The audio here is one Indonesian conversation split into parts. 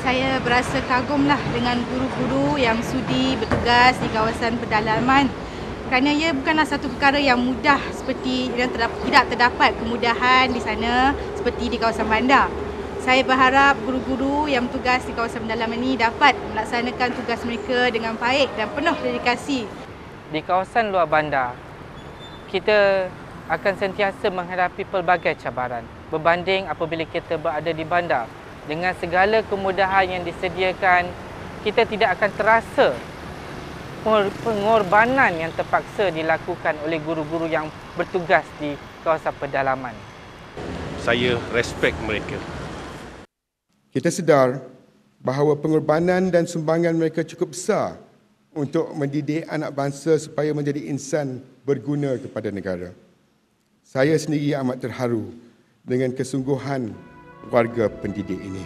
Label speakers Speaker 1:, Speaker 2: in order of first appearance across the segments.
Speaker 1: Saya berasa kagumlah dengan guru-guru yang sudi bertugas di kawasan pedalaman kerana ia bukanlah satu perkara yang mudah seperti yang tidak terdapat kemudahan di sana seperti di kawasan bandar. Saya berharap guru-guru yang bertugas di kawasan pedalaman ini dapat melaksanakan tugas mereka dengan baik dan penuh dedikasi.
Speaker 2: Di kawasan luar bandar, kita akan sentiasa menghadapi pelbagai cabaran berbanding apabila kita berada di bandar. Dengan segala kemudahan yang disediakan, kita tidak akan terasa pengorbanan yang terpaksa dilakukan oleh guru-guru yang bertugas di kawasan pedalaman.
Speaker 3: Saya respect mereka.
Speaker 4: Kita sedar bahawa pengorbanan dan sumbangan mereka cukup besar untuk mendidik anak bangsa supaya menjadi insan berguna kepada negara. Saya sendiri amat terharu dengan kesungguhan warga pendidik ini.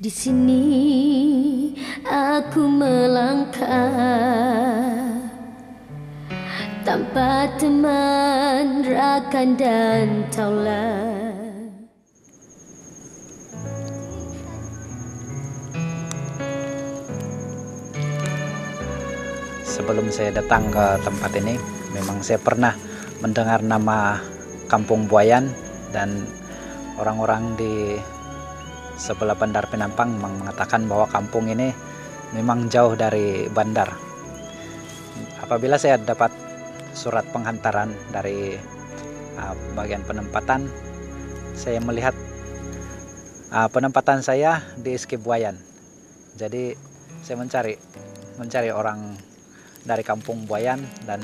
Speaker 5: Di sini aku melangkah tanpa teman, rakan dan taulan.
Speaker 6: Sebelum saya datang ke tempat ini, memang saya pernah mendengar nama Kampung Buayan dan orang-orang di sebelah Bandar Penampang mengatakan bahwa kampung ini memang jauh dari bandar. Apabila saya dapat surat penghantaran dari bagian penempatan, saya melihat penempatan saya di SK Buayan. Jadi saya mencari orang dari Kampung Buayan dan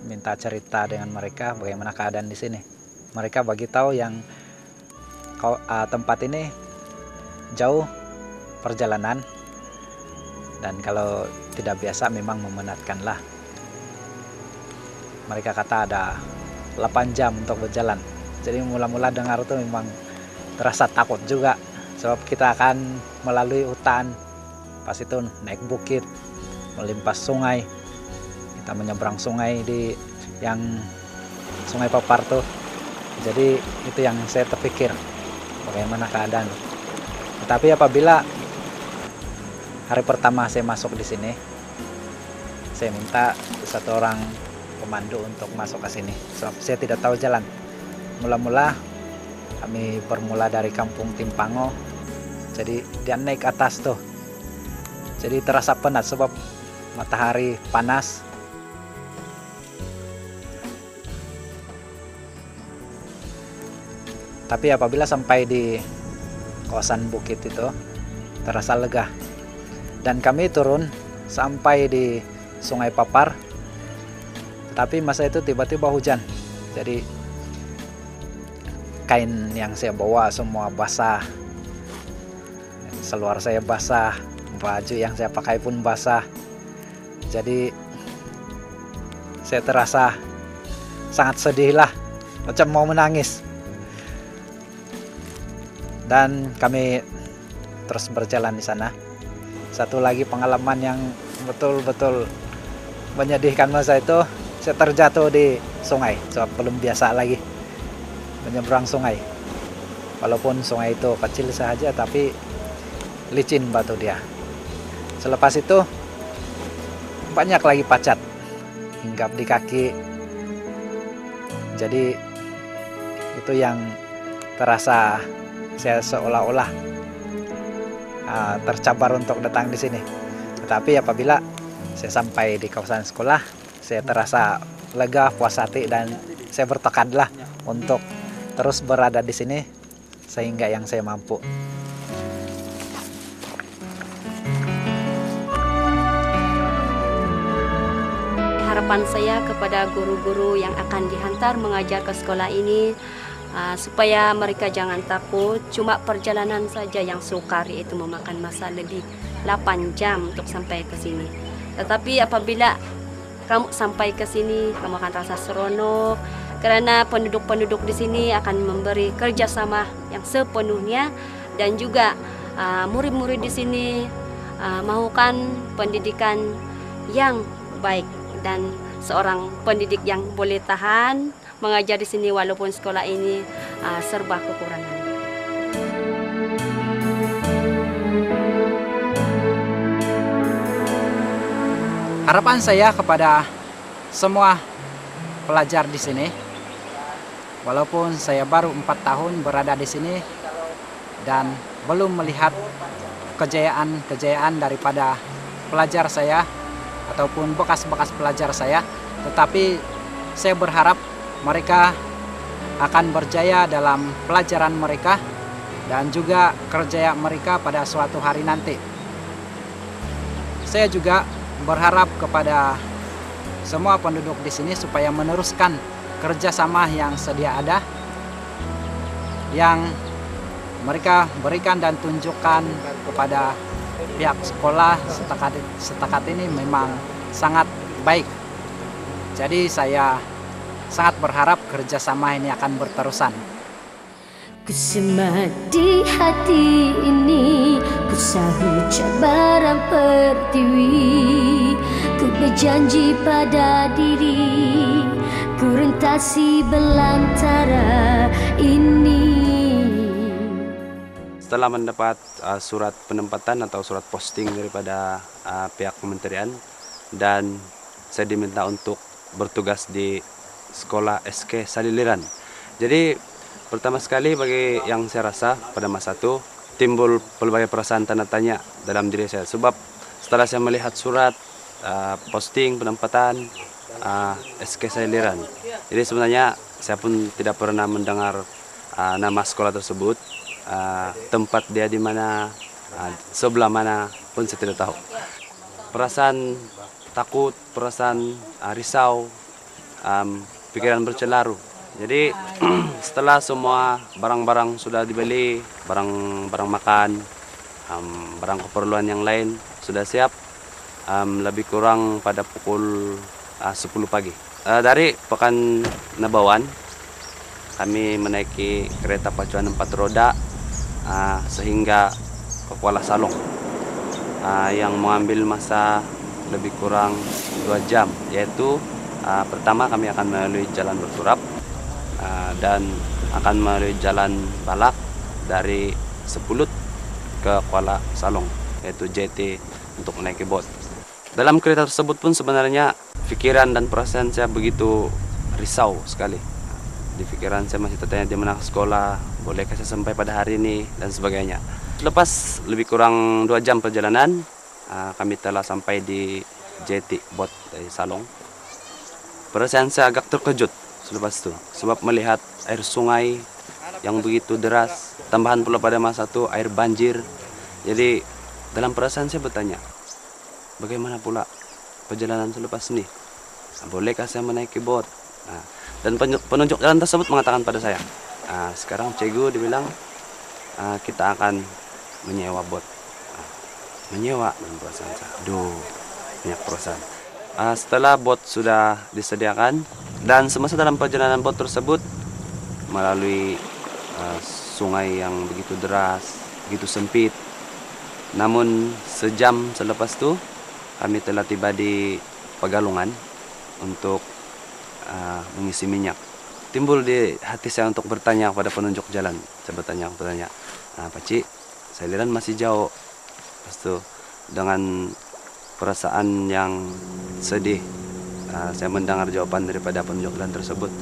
Speaker 6: minta cerita dengan mereka bagaimana keadaan di sini. Mereka bagi tahu yang tempat ini jauh perjalanan dan kalau tidak biasa memang memenatkanlah. Mereka kata ada 8 jam untuk berjalan. Jadi mula-mula dengar itu memang terasa takut juga sebab kita akan melalui hutan, pas itu naik bukit, melimpas sungai. Kita menyeberang sungai di yang Sungai Papar tuh. Jadi itu yang saya terpikir bagaimana keadaan. Tetapi apabila hari pertama saya masuk di sini, saya minta satu orang pemandu untuk masuk ke sini. Sebab saya tidak tahu jalan. Mula-mula kami bermula dari Kampung Timpango. Jadi dia naik ke atas tuh. Jadi terasa penat sebab matahari panas. Tapi apabila sampai di kawasan bukit itu terasa lega. Dan kami turun sampai di Sungai Papar. Tapi masa itu tiba-tiba hujan. Jadi kain yang saya bawa semua basah. Seluar saya basah, baju yang saya pakai pun basah. Jadi saya terasa sangat sedih lah, macam mau menangis. Dan kami terus berjalan di sana. Satu lagi pengalaman yang betul-betul menyedihkan masa itu, saya terjatuh di sungai. Sebab belum biasa lagi menyeberang sungai. Walaupun sungai itu kecil saja, tapi licin batu dia. Selepas itu banyak lagi pacat hinggap di kaki. Jadi itu yang terasa saya seolah-olah tercabar untuk datang di sini. Tetapi apabila saya sampai di kawasan sekolah, saya terasa lega, puas hati dan saya bertekadlah untuk terus berada di sini sehingga yang saya mampu.
Speaker 5: Harapan saya kepada guru-guru yang akan dihantar mengajar ke sekolah ini supaya mereka jangan takut. Cuma perjalanan saja yang sukar, yaitu memakan masa lebih 8 jam untuk sampai ke sini. Tetapi apabila kamu sampai ke sini, kamu akan rasa seronok karena penduduk-penduduk di sini akan memberi kerjasama yang sepenuhnya dan juga murid-murid di sini mahukan pendidikan yang baik dan seorang pendidik yang boleh tahan mengajar di sini walaupun sekolah ini serba kekurangan.
Speaker 6: Harapan saya kepada semua pelajar di sini, walaupun saya baru 4 tahun berada di sini dan belum melihat kejayaan daripada pelajar saya ataupun bekas-bekas pelajar saya, tetapi saya berharap mereka akan berjaya dalam pelajaran mereka dan juga kerja mereka pada suatu hari nanti. Saya juga berharap kepada semua penduduk di sini supaya meneruskan kerjasama yang sedia ada, yang mereka berikan dan tunjukkan kepada pihak sekolah setakat ini memang sangat baik. Jadi saya sangat berharap kerjasama ini akan berterusan.
Speaker 7: Kusemat di hati ini, ku sahut cabaran pertiwi, ku berjanji pada diri, ku rentasi belantara ini.
Speaker 8: Setelah mendapat surat penempatan atau surat posting daripada pihak kementerian, dan saya diminta untuk bertugas di sekolah SK Saliliran. Jadi pertama sekali bagi yang saya rasa pada masa itu timbul pelbagai perasaan tanda tanya dalam diri saya, sebab setelah saya melihat surat posting penempatan SK Saliliran, jadi sebenarnya saya pun tidak pernah mendengar nama sekolah tersebut, tempat dia di mana, sebelah mana pun saya tidak tahu. Perasaan takut, perasaan risau, pikiran bercelaru. Jadi setelah semua barang-barang sudah dibeli, barang-barang makan, barang keperluan yang lain sudah siap, lebih kurang pada pukul 10 pagi. Dari Pekan Nabawan kami menaiki kereta pacuan 4 roda sehingga ke Kuala Salong, yang mengambil masa lebih kurang 2 jam, yaitu pertama kami akan melalui jalan Berturap dan akan melalui jalan Balak dari Sepulut ke Kuala Salong, yaitu JT untuk menaiki bot. Dalam kereta tersebut pun sebenarnya pikiran dan perasaan saya begitu risau sekali. Di pikiran saya masih tertanya di mana sekolah, bolehkah saya sampai pada hari ini dan sebagainya. Lepas lebih kurang 2 jam perjalanan, kami telah sampai di JT bot dari Salong. Perasaan saya agak terkejut selepas itu, sebab melihat air sungai yang begitu deras, tambahan pula pada masa itu air banjir. Jadi dalam perasaan saya bertanya, bagaimana pula perjalanan selepas ini? Bolehkah saya menaiki bot? Dan penunjuk jalan tersebut mengatakan pada saya, sekarang Cikgu dibilang kita akan menyewa bot. Menyewa, dan perasaan saya, aduh, banyak perasaan. Setelah bot sudah disediakan dan semasa dalam perjalanan bot tersebut melalui sungai yang begitu deras, begitu sempit, namun sejam selepas itu kami telah tiba di Pegalungan untuk mengisi minyak. Timbul di hati saya untuk bertanya kepada penunjuk jalan. Saya bertanya, Pakcik, Saliliran masih jauh. Lepas itu dengan perasaan yang sedih, saya mendengar jawaban daripada penunjuk jalan tersebut,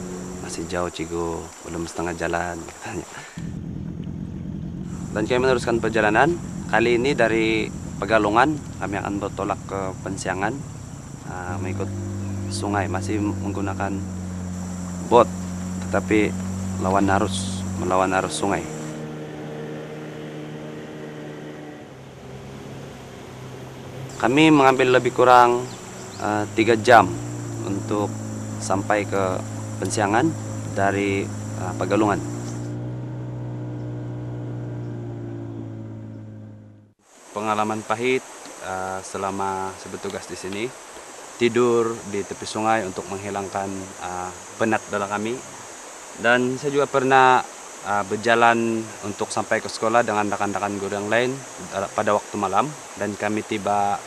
Speaker 8: masih jauh Cikgu, belum setengah jalan, katanya. Dan kami meneruskan perjalanan. Kali ini dari Pegalungan kami akan bertolak ke Pensiangan, mengikut sungai, masih menggunakan bot, tetapi melawan arus sungai. Kami mengambil lebih kurang 3 jam untuk sampai ke Pensiangan dari Pegalungan. Pengalaman pahit selama saya bertugas di sini, tidur di tepi sungai untuk menghilangkan penat dalam kami. Dan saya juga pernah berjalan untuk sampai ke sekolah dengan rekan-rekan guru yang lain pada waktu malam, dan kami tiba